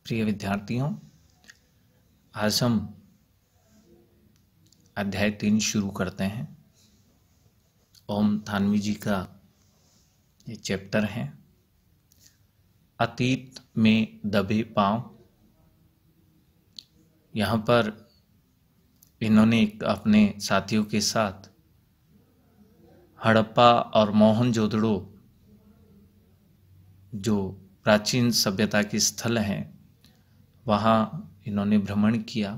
प्रिय विद्यार्थियों, आज हम अध्याय 3 शुरू करते हैं। ओम थानवी जी का ये चैप्टर है, अतीत में दबे पांव। यहाँ पर इन्होंने अपने साथियों के साथ हड़प्पा और मोहनजोदड़ो जो प्राचीन सभ्यता के स्थल हैं वहाँ इन्होंने भ्रमण किया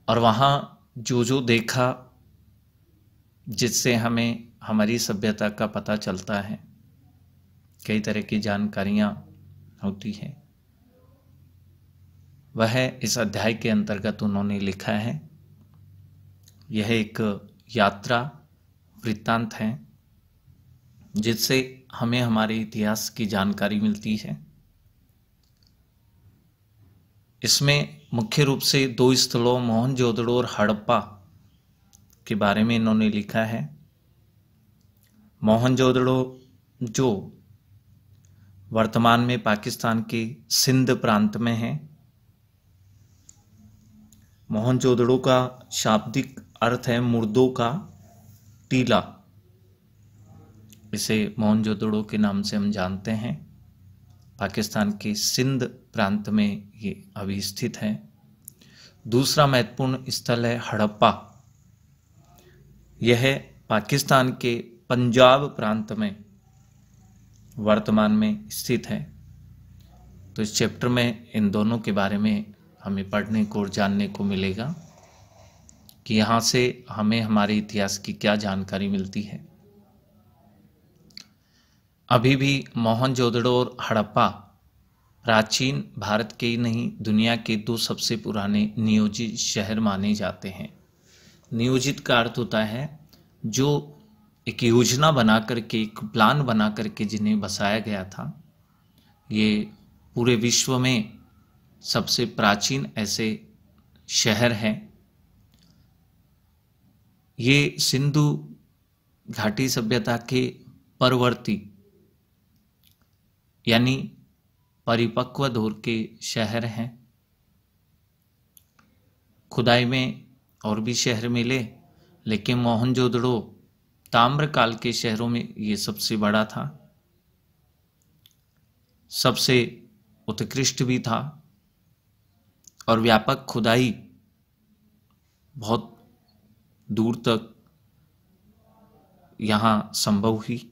और वहाँ जो देखा जिससे हमें हमारी सभ्यता का पता चलता है, कई तरह की जानकारियाँ होती हैं, वह इस अध्याय के अंतर्गत उन्होंने लिखा है। यह एक यात्रा वृत्तांत है जिससे हमें हमारे इतिहास की जानकारी मिलती है। इसमें मुख्य रूप से 2 स्थलों मोहनजोदड़ो और हड़प्पा के बारे में इन्होंने लिखा है। मोहनजोदड़ो जो वर्तमान में पाकिस्तान के सिंध प्रांत में है। मोहनजोदड़ो का शाब्दिक अर्थ है मुर्दों का टीला। इसे मोहनजोदड़ो के नाम से हम जानते हैं। पाकिस्तान के सिंध प्रांत में ये अभी स्थित है। दूसरा महत्वपूर्ण स्थल है हड़प्पा। यह पाकिस्तान के पंजाब प्रांत में वर्तमान में स्थित है। तो इस चैप्टर में इन दोनों के बारे में हमें पढ़ने को और जानने को मिलेगा कि यहाँ से हमें हमारे इतिहास की क्या जानकारी मिलती है। अभी भी मोहनजोदड़ो और हड़प्पा प्राचीन भारत के ही नहीं दुनिया के 2 सबसे पुराने नियोजित शहर माने जाते हैं। नियोजित का अर्थ होता है जो एक योजना बना करके, एक प्लान बना करके जिन्हें बसाया गया था। ये पूरे विश्व में सबसे प्राचीन ऐसे शहर हैं। ये सिंधु घाटी सभ्यता के परवर्ती यानी परिपक्व दौर के शहर हैं। खुदाई में और भी शहर मिले, लेकिन मोहनजोदड़ो ताम्रकाल के शहरों में ये सबसे बड़ा था, सबसे उत्कृष्ट भी था और व्यापक खुदाई बहुत दूर तक यहाँ संभव हुई।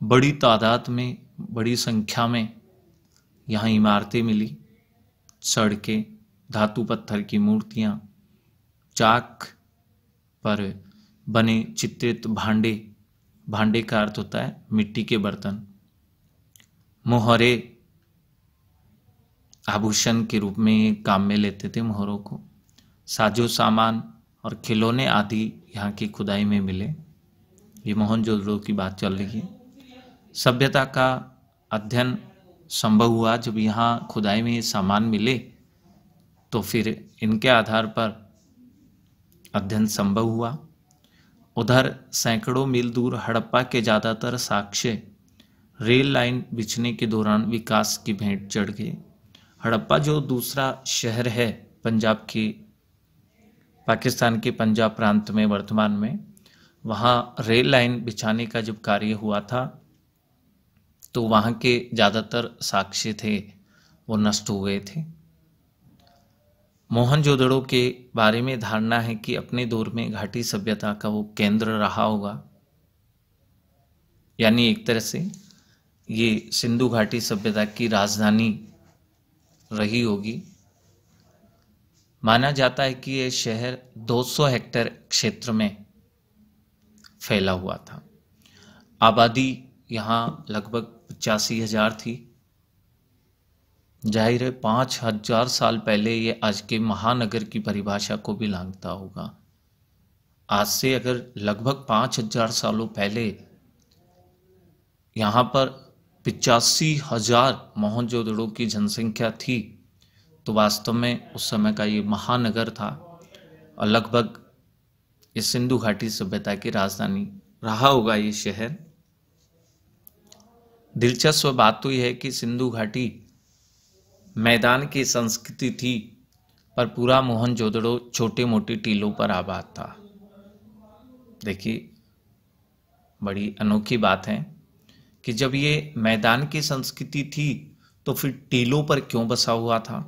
बड़ी तादाद में, बड़ी संख्या में यहाँ इमारतें मिली, सड़कें, धातु पत्थर की मूर्तियाँ, चाक पर बने चित्रित भांडे, भांडे का अर्थ होता है मिट्टी के बर्तन, मोहरे आभूषण के रूप में काम में लेते थे मोहरों को, साजो सामान और खिलौने आदि यहाँ की खुदाई में मिले। ये मोहनजोदड़ो की बात चल रही है। सभ्यता का अध्ययन संभव हुआ जब यहाँ खुदाई में सामान मिले, तो फिर इनके आधार पर अध्ययन संभव हुआ। उधर सैकड़ों मील दूर हड़प्पा के ज़्यादातर साक्ष्य रेल लाइन बिछने के दौरान विकास की भेंट चढ़ गए। हड़प्पा जो दूसरा शहर है पंजाब की, पाकिस्तान के पंजाब प्रांत में वर्तमान में, वहाँ रेल लाइन बिछाने का जब कार्य हुआ था तो वहाँ के ज़्यादातर साक्ष्य थे वो नष्ट हो गए थे। मोहनजोदड़ो के बारे में धारणा है कि अपने दौर में घाटी सभ्यता का वो केंद्र रहा होगा, यानी एक तरह से ये सिंधु घाटी सभ्यता की राजधानी रही होगी। माना जाता है कि ये शहर 200 हेक्टेयर क्षेत्र में फैला हुआ था। आबादी यहाँ लगभग 85,000 थी। जाहिर है 5,000 साल पहले ये आज के महानगर की परिभाषा को भी लांघता होगा। आज से अगर लगभग 5,000 सालों पहले यहाँ पर 85,000 मोहनजोदड़ो की जनसंख्या थी, तो वास्तव में उस समय का ये महानगर था और लगभग इस सिंधु घाटी सभ्यता की राजधानी रहा होगा ये शहर। दिलचस्प बात तो यह है कि सिंधु घाटी मैदान की संस्कृति थी, पर पूरा मोहनजोदड़ो छोटे मोटे टीलों पर आबाद था। देखिए, बड़ी अनोखी बात है कि जब ये मैदान की संस्कृति थी तो फिर टीलों पर क्यों बसा हुआ था?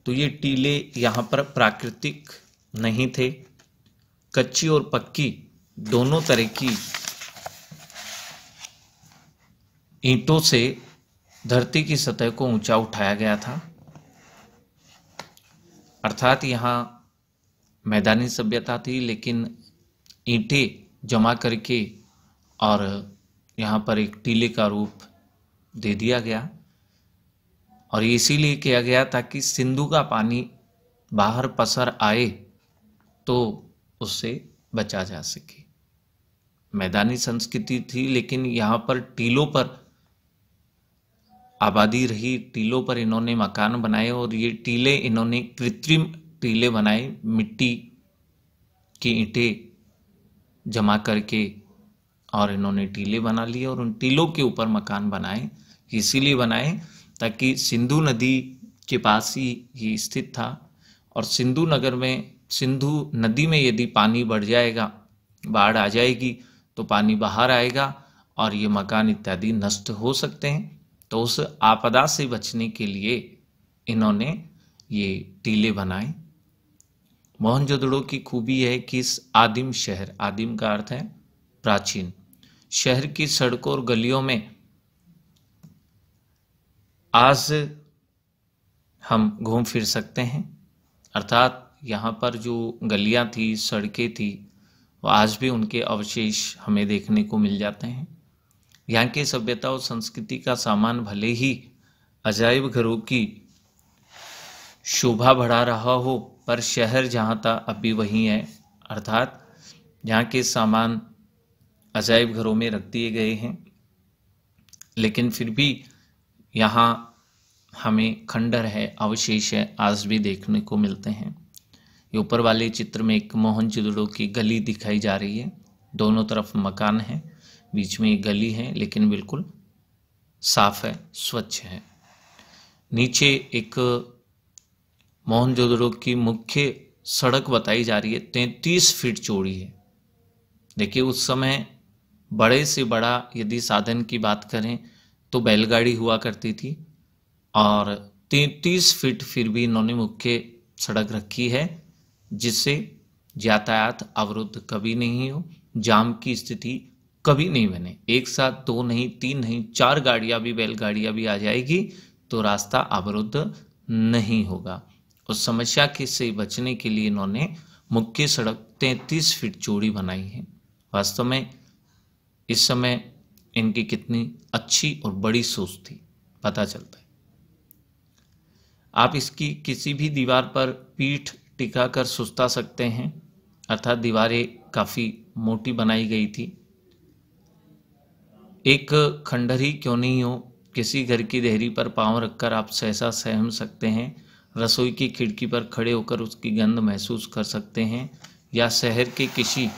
तो ये टीले यहाँ पर प्राकृतिक नहीं थे, कच्ची और पक्की दोनों तरह की ईंटों से धरती की सतह को ऊंचा उठाया गया था। अर्थात यहाँ मैदानी सभ्यता थी, लेकिन ईंटें जमा करके और यहाँ पर एक टीले का रूप दे दिया गया। और ये इसीलिए किया गया ताकि सिंधु का पानी बाहर पसर आए तो उससे बचा जा सके। मैदानी संस्कृति थी, लेकिन यहाँ पर टीलों पर आबादी रही, टीलों पर इन्होंने मकान बनाए और ये टीले इन्होंने कृत्रिम टीले बनाए, मिट्टी की ईंटें जमा करके और इन्होंने टीले बना लिए और उन टीलों के ऊपर मकान बनाए। इसीलिए बनाए ताकि सिंधु नदी के पास ही ये स्थित था और सिंधु नगर में, सिंधु नदी में यदि पानी बढ़ जाएगा, बाढ़ आ जाएगी तो पानी बाहर आएगा और ये मकान इत्यादि नष्ट हो सकते हैं। तो उस आपदा से बचने के लिए इन्होंने ये टीले बनाए। मोहनजोदड़ो की खूबी है कि इस आदिम शहर, आदिम का अर्थ है प्राचीन, शहर की सड़कों और गलियों में आज हम घूम फिर सकते हैं। अर्थात यहाँ पर जो गलियाँ थी, सड़कें थी, वो आज भी उनके अवशेष हमें देखने को मिल जाते हैं। यहाँ की सभ्यता और संस्कृति का सामान भले ही अजायब घरों की शोभा बढ़ा रहा हो, पर शहर जहाँ था अभी वही है। अर्थात यहाँ के सामान अजायब घरों में रख दिए गए हैं, लेकिन फिर भी यहाँ हमें खंडर है, अवशेष है, आज भी देखने को मिलते हैं। ये ऊपर वाले चित्र में एक मोहनजोदड़ो की गली दिखाई जा रही है। दोनों तरफ मकान है, बीच में एक गली है, लेकिन बिल्कुल साफ है, स्वच्छ है। नीचे एक मोहनजोदड़ो की मुख्य सड़क बताई जा रही है, 33 फीट चौड़ी है। देखिए, उस समय बड़े से बड़ा यदि साधन की बात करें तो बैलगाड़ी हुआ करती थी और 33 फीट फिर भी इन्होंने मुख्य सड़क रखी है, जिससे यातायात अवरुद्ध कभी नहीं हो, जाम की स्थिति कभी नहीं बने। एक साथ 2 नहीं, 3 नहीं, 4 गाड़ियां भी, बैलगाड़ियां भी आ जाएगी तो रास्ता अवरुद्ध नहीं होगा। उस समस्या के से बचने के लिए इन्होंने मुख्य सड़क 33 फीट चौड़ी बनाई है। वास्तव में इस समय इनकी कितनी अच्छी और बड़ी सोच थी, पता चलता है। आप इसकी किसी भी दीवार पर पीठ टिकाकर सुस्ता सकते हैं, अर्थात दीवारें काफ़ी मोटी बनाई गई थी। एक खंडहर ही क्यों नहीं हो, किसी घर की देहरी पर पांव रखकर आप सहसा सहम सकते हैं, रसोई की खिड़की पर खड़े होकर उसकी गंध महसूस कर सकते हैं, या शहर के किसी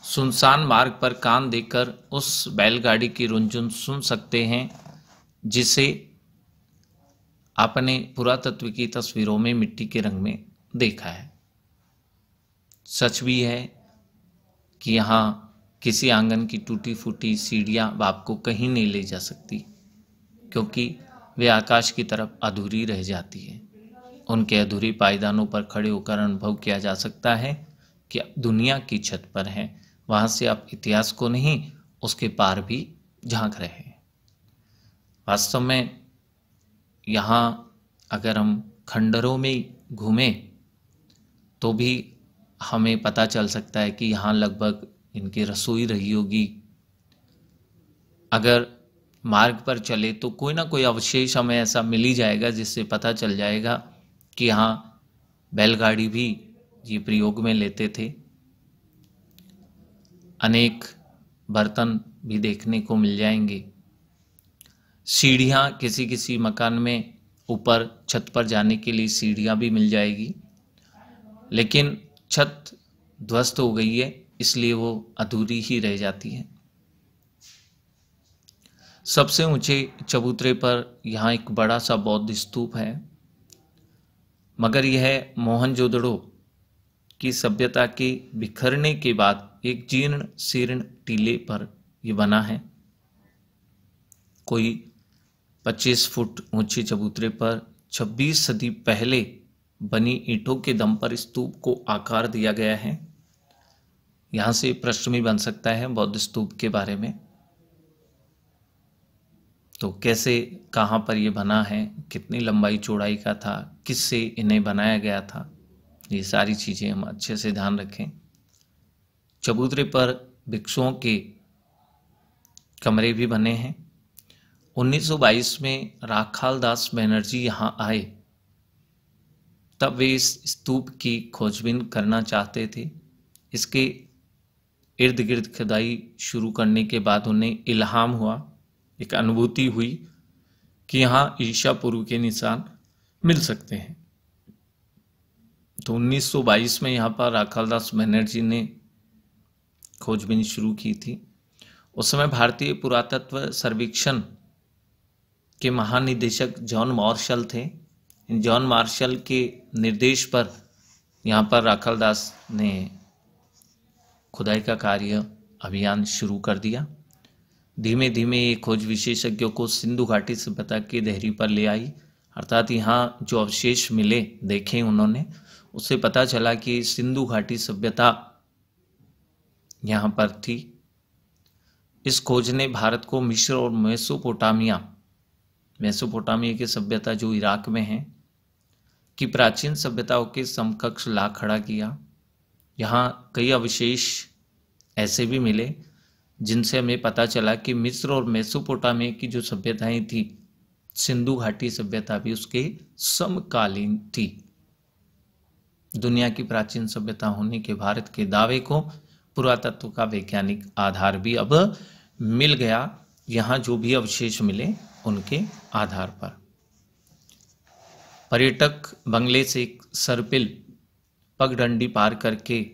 सुनसान मार्ग पर कान देकर उस बैलगाड़ी की रुंझुन सुन सकते हैं जिसे आपने पुरातत्व की तस्वीरों में मिट्टी के रंग में देखा है। सच भी है कि यहाँ किसी आंगन की टूटी फूटी सीढ़ियाँ आपको कहीं नहीं ले जा सकती, क्योंकि वे आकाश की तरफ अधूरी रह जाती है। उनके अधूरी पायदानों पर खड़े होकर अनुभव किया जा सकता है कि आप दुनिया की छत पर हैं, वहाँ से आप इतिहास को नहीं, उसके पार भी झांक रहे हैं। वास्तव में यहाँ अगर हम खंडरों में घूमें तो भी हमें पता चल सकता है कि यहाँ लगभग इनकी रसोई रही होगी। अगर मार्ग पर चले तो कोई ना कोई अवशेष हमें ऐसा मिल ही जाएगा जिससे पता चल जाएगा कि यहाँ बैलगाड़ी भी ये प्रयोग में लेते थे। अनेक बर्तन भी देखने को मिल जाएंगे। सीढ़ियाँ, किसी किसी मकान में ऊपर छत पर जाने के लिए सीढ़ियाँ भी मिल जाएगी, लेकिन छत ध्वस्त हो गई है, इसलिए वो अधूरी ही रह जाती है। सबसे ऊंचे चबूतरे पर यहाँ एक बड़ा सा बौद्ध स्तूप है, मगर यह मोहनजोदड़ो की सभ्यता के बिखरने के बाद एक जीर्ण शीर्ण टीले पर यह बना है। कोई 25 फुट ऊंचे चबूतरे पर 26 सदी पहले बनी ईंटों के दम पर स्तूप को आकार दिया गया है। यहाँ से प्रश्न भी बन सकता है बौद्ध स्तूप के बारे में, तो कैसे, कहाँ पर यह बना है, कितनी लंबाई चौड़ाई का था, किससे इन्हें बनाया गया था, ये सारी चीज़ें हम अच्छे से ध्यान रखें। चबूतरे पर भिक्षुओं के कमरे भी बने हैं। 1922 में राखाल दास बनर्जी यहाँ आए, तब वे इस स्तूप की खोजबीन करना चाहते थे। इसके इर्द गिर्द खुदाई शुरू करने के बाद उन्हें इल्हाम हुआ, एक अनुभूति हुई कि यहाँ ईशा पूर्व के निशान मिल सकते हैं। तो 1922 में यहाँ पर राखालदास बनर्जी ने खोजबीन शुरू की थी। उस समय भारतीय पुरातत्व सर्वेक्षण के महानिदेशक जॉन मार्शल थे। जॉन मार्शल के निर्देश पर यहाँ पर राखालदास ने खुदाई का कार्य अभियान शुरू कर दिया। धीमे धीमे ये खोज विशेषज्ञों को सिंधु घाटी सभ्यता की देहरी पर ले आई, अर्थात यहाँ जो अवशेष मिले, देखे उन्होंने, उससे पता चला कि सिंधु घाटी सभ्यता यहाँ पर थी। इस खोज ने भारत को मिस्र और मेसोपोटामिया की सभ्यता जो इराक में है की प्राचीन सभ्यताओं के समकक्ष ला खड़ा किया। यहाँ कई अवशेष ऐसे भी मिले जिनसे हमें पता चला कि मिस्र और मेसोपोटामिया की जो सभ्यताएं थी, सिंधु घाटी सभ्यता भी उसके समकालीन थी। दुनिया की प्राचीन सभ्यता होने के भारत के दावे को पुरातत्व का वैज्ञानिक आधार भी अब मिल गया, यहाँ जो भी अवशेष मिले उनके आधार पर। पर्यटक बंगले से एक सर्पिल पगडंडी पार करके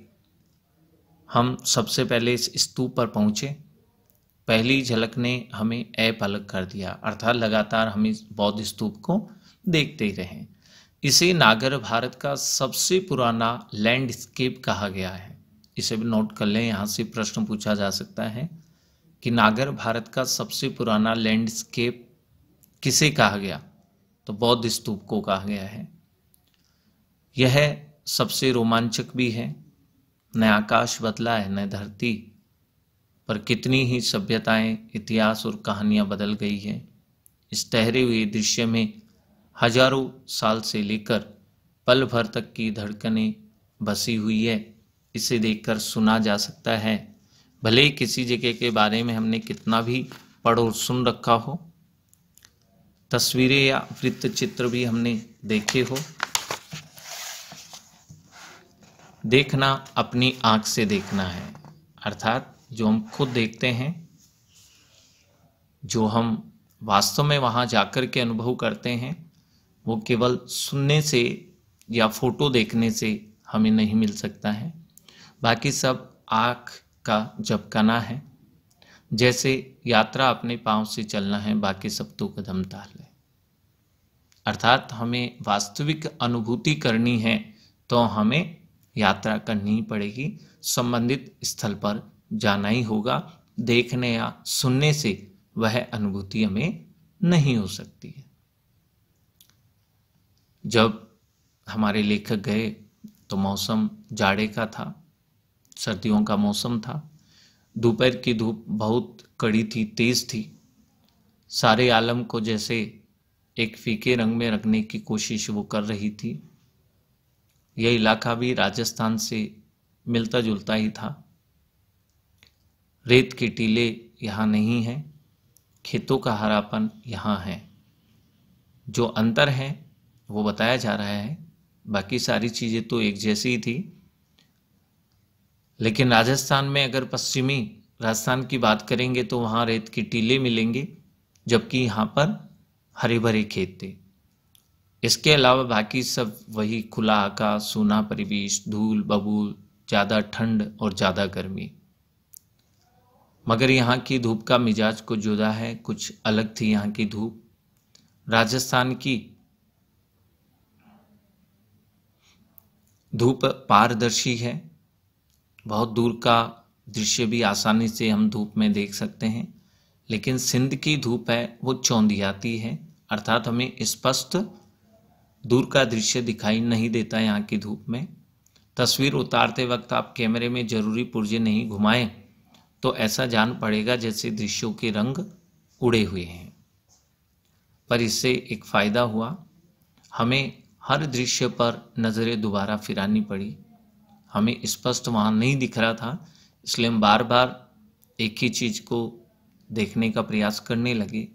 हम सबसे पहले इस स्तूप पर पहुंचे। पहली झलक ने हमें अपलक कर दिया, अर्थात लगातार हम इस बौद्ध स्तूप को देखते ही रहे। इसे नागर भारत का सबसे पुराना लैंडस्केप कहा गया है। इसे भी नोट कर लें, यहाँ से प्रश्न पूछा जा सकता है कि नागर भारत का सबसे पुराना लैंडस्केप किसे कहा गया, तो बौद्ध स्तूप को कहा गया है। यह सबसे रोमांचक भी है। न आकाश बदला है, न धरती, पर कितनी ही सभ्यताएं, इतिहास और कहानियां बदल गई हैं। इस ठहरे हुए दृश्य में हजारों साल से लेकर पल भर तक की धड़कनें बसी हुई है। इसे देखकर सुना जा सकता है, भले ही किसी जगह के बारे में हमने कितना भी पढ़ और सुन रखा हो, तस्वीरें या वृत्त चित्र भी हमने देखे हो, देखना अपनी आंख से देखना है। अर्थात जो हम खुद देखते हैं, जो हम वास्तव में वहां जाकर के अनुभव करते हैं, वो केवल सुनने से या फोटो देखने से हमें नहीं मिल सकता है। बाकी सब आँख का झपकाना है। जैसे यात्रा अपने पांव से चलना है, बाकी सब तो कदम ताल है। अर्थात हमें वास्तविक अनुभूति करनी है तो हमें यात्रा करनी ही पड़ेगी, संबंधित स्थल पर जाना ही होगा। देखने या सुनने से वह अनुभूति हमें नहीं हो सकती है। जब हमारे लेखक गए तो मौसम जाड़े का था, सर्दियों का मौसम था। दोपहर की धूप बहुत कड़ी थी, तेज थी। सारे आलम को जैसे एक फीके रंग में रखने की कोशिश वो कर रही थी। यह इलाका भी राजस्थान से मिलता जुलता ही था। रेत के टीले यहाँ नहीं हैं, खेतों का हरापन यहाँ है। जो अंतर है वो बताया जा रहा है, बाकी सारी चीज़ें तो एक जैसी ही थी। लेकिन राजस्थान में अगर पश्चिमी राजस्थान की बात करेंगे तो वहाँ रेत के टीले मिलेंगे, जबकि यहाँ पर हरे भरे खेत थे। इसके अलावा बाकी सब वही खुला आकाश, सूना परिवेश, धूल बबूल, ज़्यादा ठंड और ज़्यादा गर्मी। मगर यहाँ की धूप का मिजाज कुछ जुदा है, कुछ अलग थी यहाँ की धूप। राजस्थान की धूप पारदर्शी है, बहुत दूर का दृश्य भी आसानी से हम धूप में देख सकते हैं। लेकिन सिंध की धूप है वो चौंधियाती है, अर्थात हमें स्पष्ट दूर का दृश्य दिखाई नहीं देता यहाँ की धूप में। तस्वीर उतारते वक्त आप कैमरे में जरूरी पुर्जे नहीं घुमाएं तो ऐसा जान पड़ेगा जैसे दृश्यों के रंग उड़े हुए हैं। पर इससे एक फ़ायदा हुआ, हमें हर दृश्य पर नज़रें दोबारा फिरानी पड़ी। हमें स्पष्ट वहाँ नहीं दिख रहा था, इसलिए हम बार बार एक ही चीज़ को देखने का प्रयास करने लगे।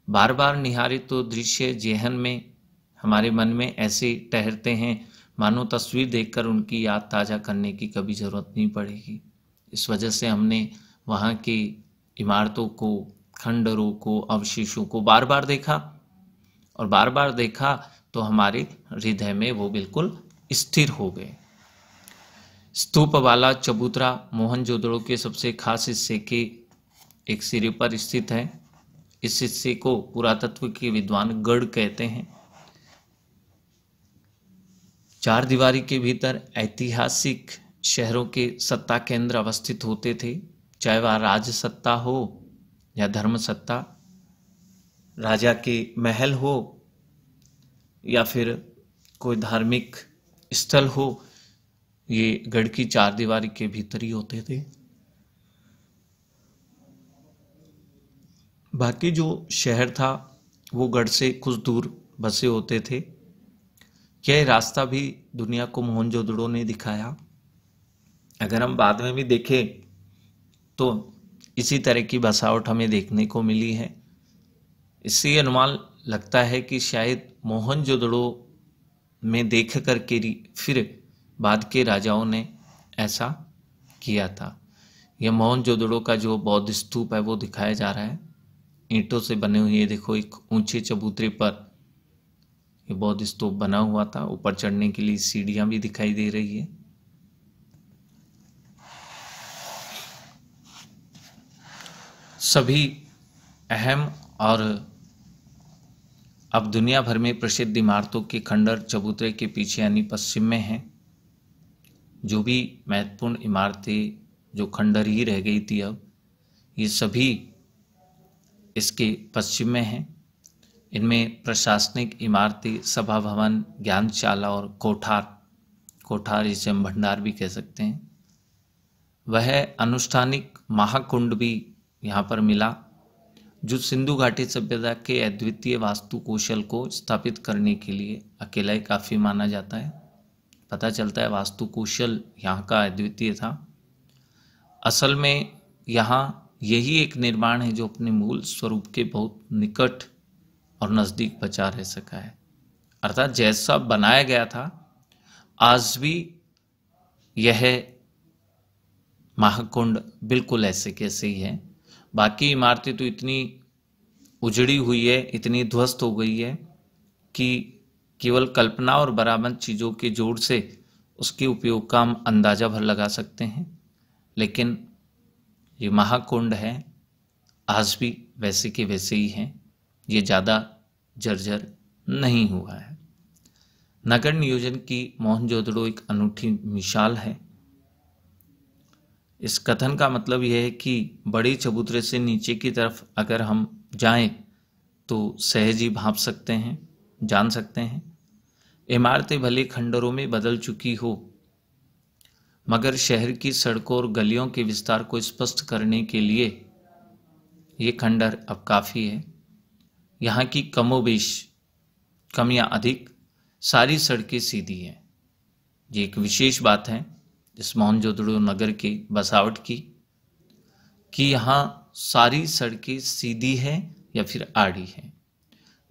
बार बार निहारे तो दृश्य जेहन में, हमारे मन में ऐसे ठहरते हैं मानो तस्वीर देखकर उनकी याद ताज़ा करने की कभी ज़रूरत नहीं पड़ेगी। इस वजह से हमने वहाँ की इमारतों को, खंडरों को, अवशेषों को बार बार देखा, और बार बार देखा तो हमारे हृदय में वो बिल्कुल स्थिर हो गए। स्तूप वाला चबूतरा मोहनजोदड़ो के सबसे खास हिस्से के एक सिरे पर स्थित है। इस हिस्से को पुरातत्व के विद्वान गढ़ कहते हैं। चार दीवारी के भीतर ऐतिहासिक शहरों के सत्ता केंद्र अवस्थित होते थे, चाहे वह राज सत्ता हो या धर्म सत्ता, राजा के महल हो या फिर कोई धार्मिक स्थल हो, ये गढ़ की चार दीवारी के भीतर ही होते थे। बाकी जो शहर था वो गढ़ से कुछ दूर बसे होते थे। क्या ये रास्ता भी दुनिया को मोहनजोदड़ो ने दिखाया? अगर हम बाद में भी देखें तो इसी तरह की बसावट हमें देखने को मिली है। इससे ये अनुमान लगता है कि शायद मोहनजोदड़ो में देख कर के फिर बाद के राजाओं ने ऐसा किया था। यह मोहनजोदड़ो का जो बौद्ध स्तूप है वो दिखाया जा रहा है, ईंटों से बने हुए। देखो एक ऊंचे चबूतरे पर ये बौद्ध स्तूप बना हुआ था, ऊपर चढ़ने के लिए सीढ़ियां भी दिखाई दे रही है। सभी अहम और अब दुनिया भर में प्रसिद्ध इमारतों के खंडर चबूतरे के पीछे यानी पश्चिम में हैं। जो भी महत्वपूर्ण इमारतें जो खंडर ही रह गई थी, अब ये सभी इसके पश्चिम में हैं। इनमें प्रशासनिक इमारतें, सभा भवन, ज्ञानशाला और कोठार जिसे हम भंडार भी कह सकते हैं। वह अनुष्ठानिक महाकुंड भी यहाँ पर मिला, जो सिंधु घाटी सभ्यता के अद्वितीय वास्तु कौशल को स्थापित करने के लिए अकेला ही काफ़ी माना जाता है। पता चलता है वास्तु कौशल यहाँ का अद्वितीय था। असल में यहाँ यही एक निर्माण है जो अपने मूल स्वरूप के बहुत निकट और नज़दीक बचा रह सका है। अर्थात जैसा बनाया गया था आज भी यह महाकुंड बिल्कुल ऐसे कैसे ही है। बाकी इमारतें तो इतनी उजड़ी हुई है, इतनी ध्वस्त हो गई है कि केवल कल्पना और बराबर चीज़ों के जोड़ से उसके उपयोग का हम अंदाज़ा भर लगा सकते हैं। लेकिन ये महाकुंड है आज भी वैसे के वैसे ही हैं, ये ज़्यादा जर्जर नहीं हुआ है। नगर नियोजन की मोहनजोदड़ो एक अनूठी मिसाल है। इस कथन का मतलब यह है कि बड़े चबूतरे से नीचे की तरफ अगर हम जाएं तो सहज ही भांप सकते हैं, जान सकते हैं। इमारतें भले खंडरों में बदल चुकी हो, मगर शहर की सड़कों और गलियों के विस्तार को स्पष्ट करने के लिए ये खंडर अब काफ़ी है। यहाँ की कमोबेश, कम या अधिक, सारी सड़कें सीधी हैं। ये एक विशेष बात है इस मोहनजोदड़ो नगर के बसावट की, कि यहाँ सारी सड़कें सीधी हैं या फिर आड़ी हैं।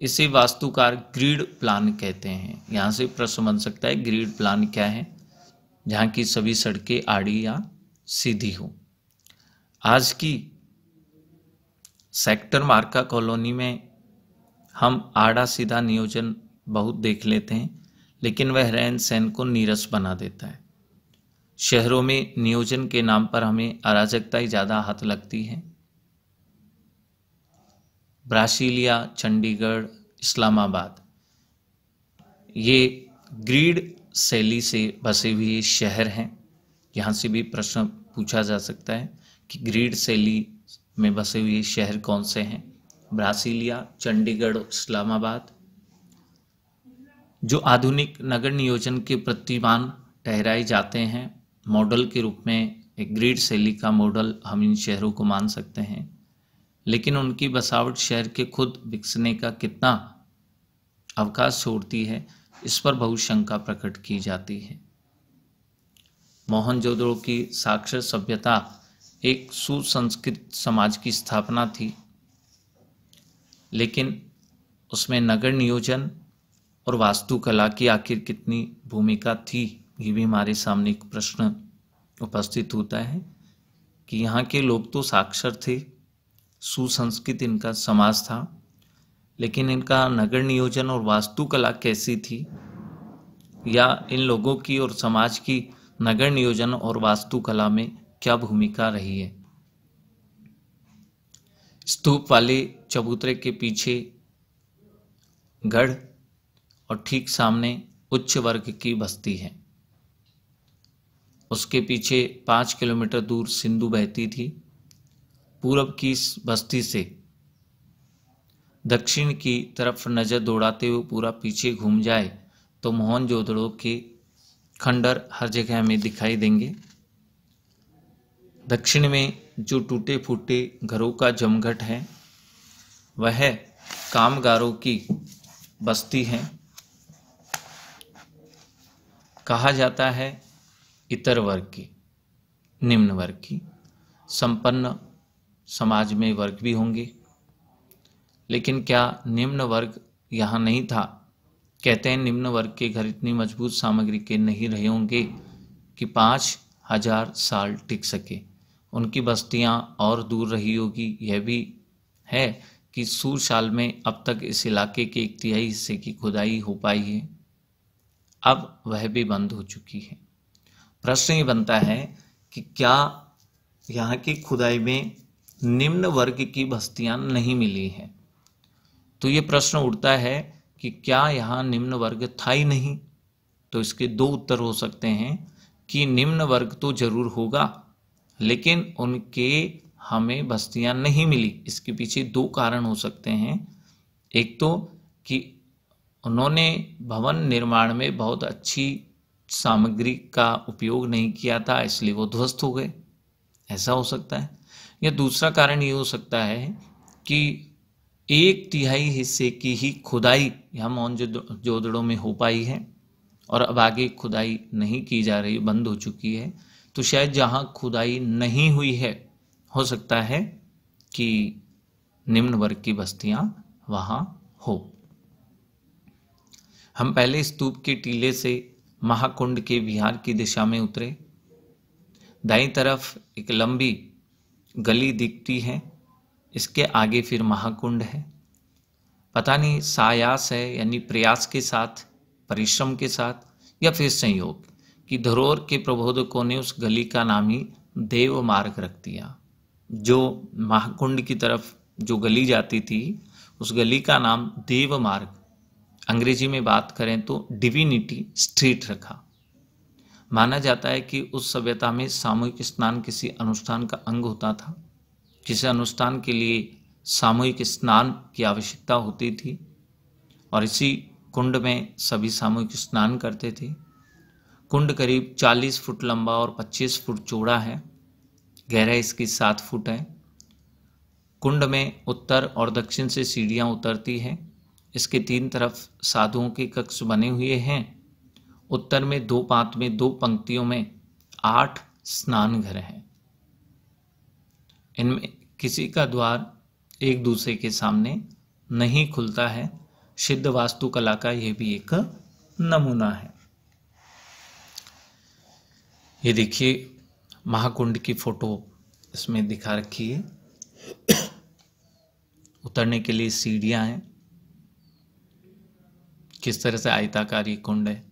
इसे वास्तुकार ग्रिड प्लान कहते हैं। यहाँ से प्रश्न बन सकता है ग्रिड प्लान क्या है, जहाँ की सभी सड़कें आड़ी या सीधी हो। आज की सेक्टर मार्का कॉलोनी में हम आड़ा सीधा नियोजन बहुत देख लेते हैं, लेकिन वह रहन सहन को नीरस बना देता है। शहरों में नियोजन के नाम पर हमें अराजकता ही ज़्यादा हाथ लगती है। ब्रासीलिया, चंडीगढ़, इस्लामाबाद, ये ग्रीड शैली से बसे हुए शहर हैं। यहाँ से भी प्रश्न पूछा जा सकता है कि ग्रीड शैली में बसे हुए शहर कौन से हैं। ब्रासीलिया, चंडीगढ़, इस्लामाबाद। जो आधुनिक नगर नियोजन के प्रतिमान ठहराए जाते हैं, मॉडल के रूप में एक ग्रिड शैली का मॉडल हम इन शहरों को मान सकते हैं, लेकिन उनकी बसावट शहर के खुद विकसने का कितना अवकाश छोड़ती है, इस पर बहुत शंका प्रकट की जाती है। मोहनजोदड़ो की साक्षर सभ्यता एक सुसंस्कृत समाज की स्थापना थी, लेकिन उसमें नगर नियोजन और वास्तुकला की आखिर कितनी भूमिका थी, ये भी हमारे सामने एक प्रश्न उपस्थित होता है कि यहाँ के लोग तो साक्षर थे, सुसंस्कृत इनका समाज था, लेकिन इनका नगर नियोजन और वास्तुकला कैसी थी, या इन लोगों की और समाज की नगर नियोजन और वास्तुकला में क्या भूमिका रही है। स्तूप वाले चबूतरे के पीछे गढ़ और ठीक सामने उच्च वर्ग की बस्ती है। उसके पीछे 5 किलोमीटर दूर सिंधु बहती थी। पूरब की इस बस्ती से दक्षिण की तरफ नजर दौड़ाते हुए पूरा पीछे घूम जाए तो मोहनजोदड़ो के खंडर हर जगह हमें दिखाई देंगे। दक्षिण में जो टूटे फूटे घरों का जमघट है वह कामगारों की बस्ती है। कहा जाता है इतर वर्ग की, निम्न वर्ग की। संपन्न समाज में वर्ग भी होंगे, लेकिन क्या निम्न वर्ग यहाँ नहीं था। कहते हैं निम्न वर्ग के घर इतनी मजबूत सामग्री के नहीं रहे होंगे कि 5000 साल टिक सके। उनकी बस्तियां और दूर रही होगी। यह भी है कि 100 साल में अब तक इस इलाके के 1/3 हिस्से की खुदाई हो पाई है, अब वह भी बंद हो चुकी है। प्रश्न ये बनता है कि क्या यहाँ की खुदाई में निम्न वर्ग की बस्तियां नहीं मिली हैं। तो ये प्रश्न उठता है कि क्या यहाँ निम्न वर्ग था ही नहीं। तो इसके 2 उत्तर हो सकते हैं कि निम्न वर्ग तो जरूर होगा, लेकिन उनके हमें बस्तियां नहीं मिली। इसके पीछे 2 कारण हो सकते हैं। एक तो कि उन्होंने भवन निर्माण में बहुत अच्छी सामग्री का उपयोग नहीं किया था, इसलिए वो ध्वस्त हो गए, ऐसा हो सकता है। या दूसरा कारण ये हो सकता है कि 1/3 हिस्से की ही खुदाई यहाँ मोहनजोदड़ो में हो पाई है और अब आगे खुदाई नहीं की जा रही, बंद हो चुकी है। तो शायद जहाँ खुदाई नहीं हुई है, हो सकता है कि निम्न वर्ग की बस्तियां वहाँ हो। हम पहले स्तूप के टीले से महाकुंड के विहार की दिशा में उतरे। दाईं तरफ एक लंबी गली दिखती है, इसके आगे फिर महाकुंड है। पता नहीं सायास है यानी प्रयास के साथ, परिश्रम के साथ, या फिर संयोग कि धरोहर के प्रबोधकों ने उस गली का नाम ही देव मार्ग रख दिया। जो महाकुंड की तरफ जो गली जाती थी उस गली का नाम देव मार्ग, अंग्रेजी में बात करें तो डिविनिटी स्ट्रीट रखा। माना जाता है कि उस सभ्यता में सामूहिक स्नान किसी अनुष्ठान का अंग होता था। किसी अनुष्ठान के लिए सामूहिक स्नान की आवश्यकता होती थी और इसी कुंड में सभी सामूहिक स्नान करते थे। कुंड करीब 40 फुट लंबा और 25 फुट चौड़ा है। गहराई इसकी 7 फुट है। कुंड में उत्तर और दक्षिण से सीढ़ियां उतरती हैं। इसके 3 तरफ साधुओं के कक्ष बने हुए हैं। उत्तर में 2 पात में 2 पंक्तियों में 8 स्नान घर हैं। इनमें किसी का द्वार एक दूसरे के सामने नहीं खुलता है। सिद्ध वास्तुकला का यह भी एक नमूना है। ये देखिए महाकुंड की फोटो इसमें दिखा रखी है। उतरने के लिए सीढ़ियां हैं। किस तरह से आयताकार ये कुंड है।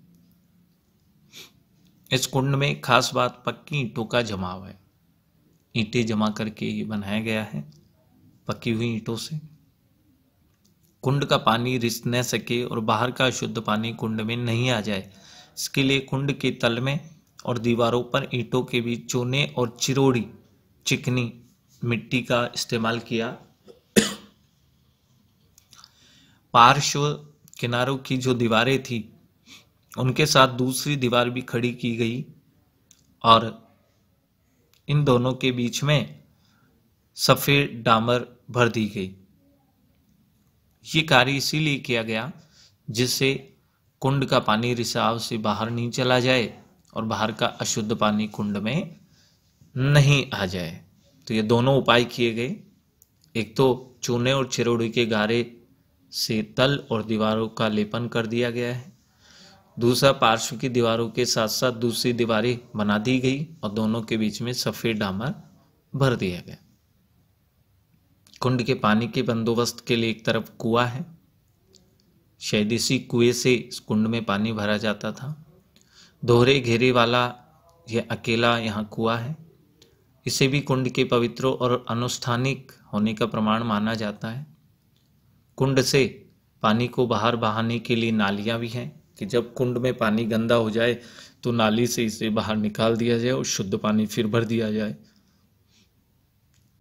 इस कुंड में खास बात पक्की ईंटों का जमाव है। ईंटें जमा करके ये बनाया गया है पकी हुई ईंटों से। कुंड का पानी रिस न सके और बाहर का अशुद्ध पानी कुंड में नहीं आ जाए, इसके लिए कुंड के तल में और दीवारों पर ईंटों के बीच चूने और चिरोड़ी चिकनी मिट्टी का इस्तेमाल किया। पार्श्व किनारों की जो दीवारें थी उनके साथ दूसरी दीवार भी खड़ी की गई और इन दोनों के बीच में सफेद डामर भर दी गई। ये कार्य इसीलिए किया गया जिससे कुंड का पानी रिसाव से बाहर नहीं चला जाए और बाहर का अशुद्ध पानी कुंड में नहीं आ जाए। तो ये दोनों उपाय किए गए। एक तो चूने और चिरोड़ी के गारे से तल और दीवारों का लेपन कर दिया गया है। दूसरा, पार्श्व की दीवारों के साथ साथ दूसरी दीवारें बना दी गई और दोनों के बीच में सफेद डामर भर दिया गया। कुंड के पानी के बंदोबस्त के लिए एक तरफ कुआं है। शायद इसी कुएं से इस कुंड में पानी भरा जाता था। दोहरे घेरे वाला यह अकेला यहाँ कुआं है। इसे भी कुंड के पवित्र और अनुष्ठानिक होने का प्रमाण माना जाता है। कुंड से पानी को बाहर बहाने के लिए नालियां भी हैं कि जब कुंड में पानी गंदा हो जाए तो नाली से इसे बाहर निकाल दिया जाए और शुद्ध पानी फिर भर दिया जाए।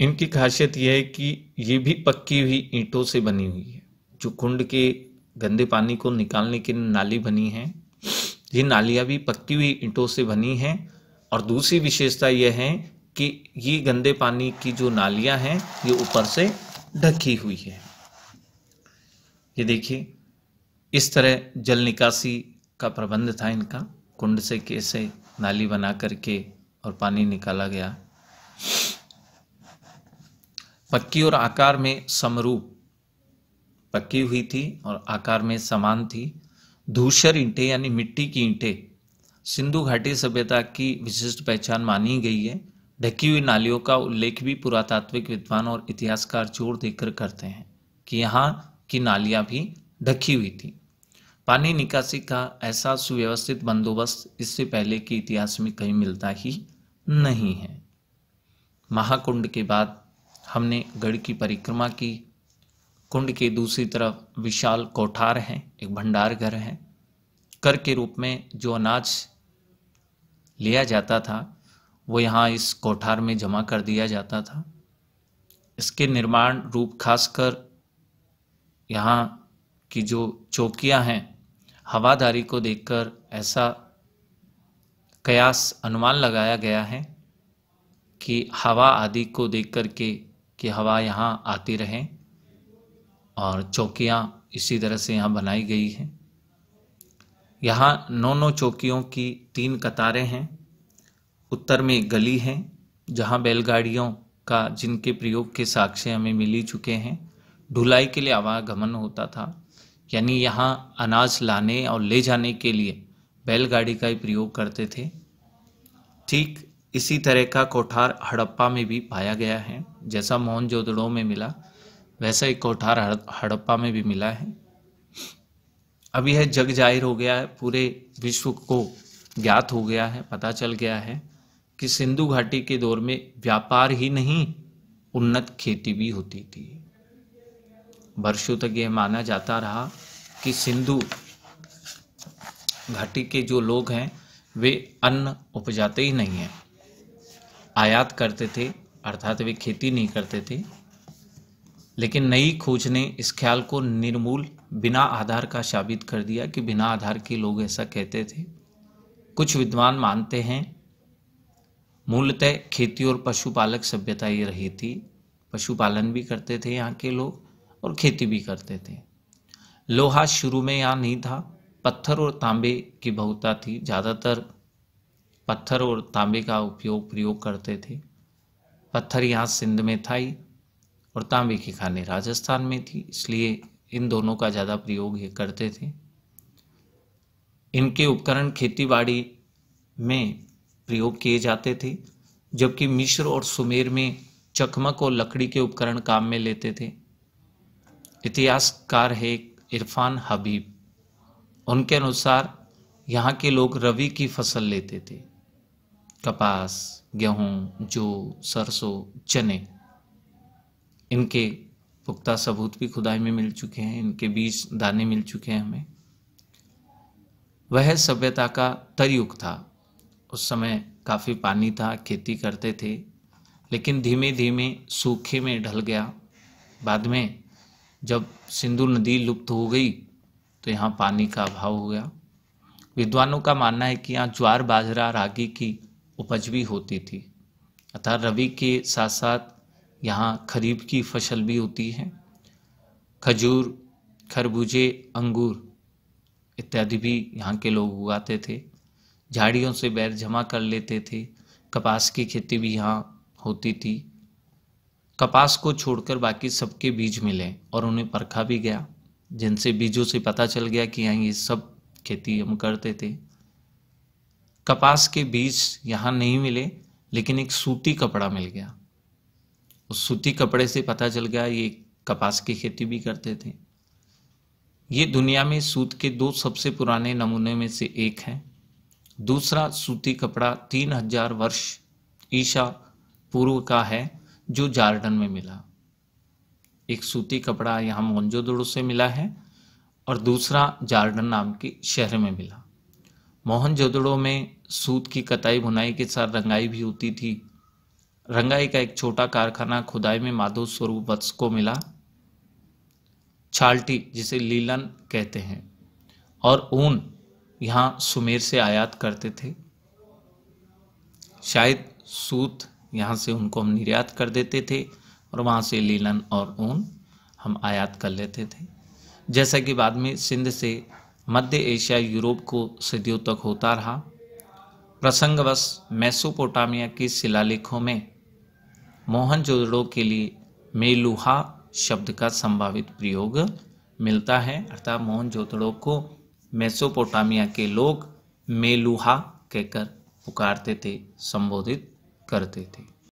इनकी खासियत यह है कि ये भी पक्की हुई ईंटों से बनी हुई है। जो कुंड के गंदे पानी को निकालने की नाली बनी है, ये नालियां भी पक्की हुई ईंटों से बनी हैं। और दूसरी विशेषता यह है कि ये गंदे पानी की जो नालियां हैं ये ऊपर से ढकी हुई है। ये देखिए, इस तरह जल निकासी का प्रबंध था इनका। कुंड से कैसे नाली बना करके और पानी निकाला गया। पक्की और आकार में समरूप पक्की हुई थी और आकार में समान थी। धूसर ईंटें यानी मिट्टी की ईंटें सिंधु घाटी सभ्यता की विशिष्ट पहचान मानी गई है। ढकी हुई नालियों का उल्लेख भी पुरातात्विक विद्वान और इतिहासकार जोर देकर करते हैं कि यहाँ की नालियां भी ढकी हुई थी। पानी निकासी का ऐसा सुव्यवस्थित बंदोबस्त इससे पहले के इतिहास में कहीं मिलता ही नहीं है। महाकुंड के बाद हमने गढ़ की परिक्रमा की। कुंड के दूसरी तरफ विशाल कोठार है, एक भंडार घर है। कर के रूप में जो अनाज लिया जाता था वो यहाँ इस कोठार में जमा कर दिया जाता था। इसके निर्माण रूप खासकर यहाँ की जो चौकियाँ हैं, हवादारी को देखकर ऐसा कयास अनुमान लगाया गया है कि हवा आदि को देख कर के कि हवा यहाँ आती रहे और चौकियाँ इसी तरह से यहाँ बनाई गई हैं। यहाँ 9 चौकियों की 3 कतारें हैं। उत्तर में गली है जहाँ बैलगाड़ियों का जिनके प्रयोग के साक्ष्य हमें मिल ही चुके हैं। ढुलाई के लिए आवागमन होता था, यानी यहाँ अनाज लाने और ले जाने के लिए बैलगाड़ी का ही प्रयोग करते थे। ठीक इसी तरह का कोठार हड़प्पा में भी पाया गया है। जैसा मोहनजोदड़ो में मिला वैसा एक कोठार हड़प्पा में भी मिला है। अब यह जग जाहिर हो गया है, पूरे विश्व को ज्ञात हो गया है, पता चल गया है कि सिंधु घाटी के दौर में व्यापार ही नहीं उन्नत खेती भी होती थी। वर्षों तक यह माना जाता रहा कि सिंधु घाटी के जो लोग हैं वे अन्न उपजाते ही नहीं हैं, आयात करते थे, अर्थात वे खेती नहीं करते थे। लेकिन नई खोज ने इस ख्याल को निर्मूल बिना आधार का साबित कर दिया कि बिना आधार के लोग ऐसा कहते थे। कुछ विद्वान मानते हैं मूलतः खेती और पशुपालक सभ्यता ये रही थी। पशुपालन भी करते थे यहाँ के लोग और खेती भी करते थे। लोहा शुरू में यहाँ नहीं था, पत्थर और तांबे की बहुता थी। ज़्यादातर पत्थर और तांबे का प्रयोग करते थे। पत्थर यहाँ सिंध में था ही और तांबे की खानें राजस्थान में थी, इसलिए इन दोनों का ज़्यादा प्रयोग ये करते थे। इनके उपकरण खेतीबाड़ी में प्रयोग किए जाते थे, जबकि मिस्र और सुमेर में चकमक और लकड़ी के उपकरण काम में लेते थे। इतिहासकार है इरफान हबीब, उनके अनुसार यहाँ के लोग रबी की फसल लेते थे। कपास, गेहूं, जौ, सरसों, चने, इनके पुख्ता सबूत भी खुदाई में मिल चुके हैं, इनके बीज दाने मिल चुके हैं हमें। वह सभ्यता का तरयुग था। उस समय काफ़ी पानी था, खेती करते थे, लेकिन धीमे धीमे सूखे में ढल गया। बाद में जब सिंधु नदी लुप्त हो गई तो यहाँ पानी का अभाव हो गया। विद्वानों का मानना है कि यहाँ ज्वार, बाजरा, रागी की उपज भी होती थी, अतः रबी के साथ साथ यहाँ खरीफ की फसल भी होती है। खजूर, खरबूजे, अंगूर इत्यादि भी यहाँ के लोग उगाते थे। झाड़ियों से बैर जमा कर लेते थे। कपास की खेती भी यहाँ होती थी। कपास को छोड़कर बाकी सबके बीज मिले और उन्हें परखा भी गया, जिनसे बीजों से पता चल गया कि यहाँ ये सब खेती हम करते थे। कपास के बीज यहाँ नहीं मिले, लेकिन एक सूती कपड़ा मिल गया। उस सूती कपड़े से पता चल गया ये कपास की खेती भी करते थे। ये दुनिया में सूत के 2 सबसे पुराने नमूने में से एक है। दूसरा सूती कपड़ा 3000 वर्ष ईसा पूर्व का है, जो जॉर्डन में मिला। एक सूती कपड़ा यहाँ मोहनजोदड़ो से मिला है और दूसरा जॉर्डन नाम के शहर में मिला। मोहनजोदड़ो में सूत की कताई बुनाई के साथ रंगाई भी होती थी। रंगाई का एक छोटा कारखाना खुदाई में माधव स्वरूप वत्स को मिला। छाल्टी, जिसे लीलन कहते हैं, और ऊन यहाँ सुमेर से आयात करते थे। शायद सूत यहाँ से उनको हम निर्यात कर देते थे और वहाँ से लीलन और ऊन हम आयात कर लेते थे। जैसा कि बाद में सिंध से मध्य एशिया, यूरोप को सदियों तक होता रहा। प्रसंगवश मेसोपोटामिया के शिलालेखों में मोहनजोदड़ो के लिए मेलुहा शब्द का संभावित प्रयोग मिलता है, अर्थात मोहनजोदड़ो को मेसोपोटामिया के लोग मेलुहा कहकर पुकारते थे, संबोधित करते थे।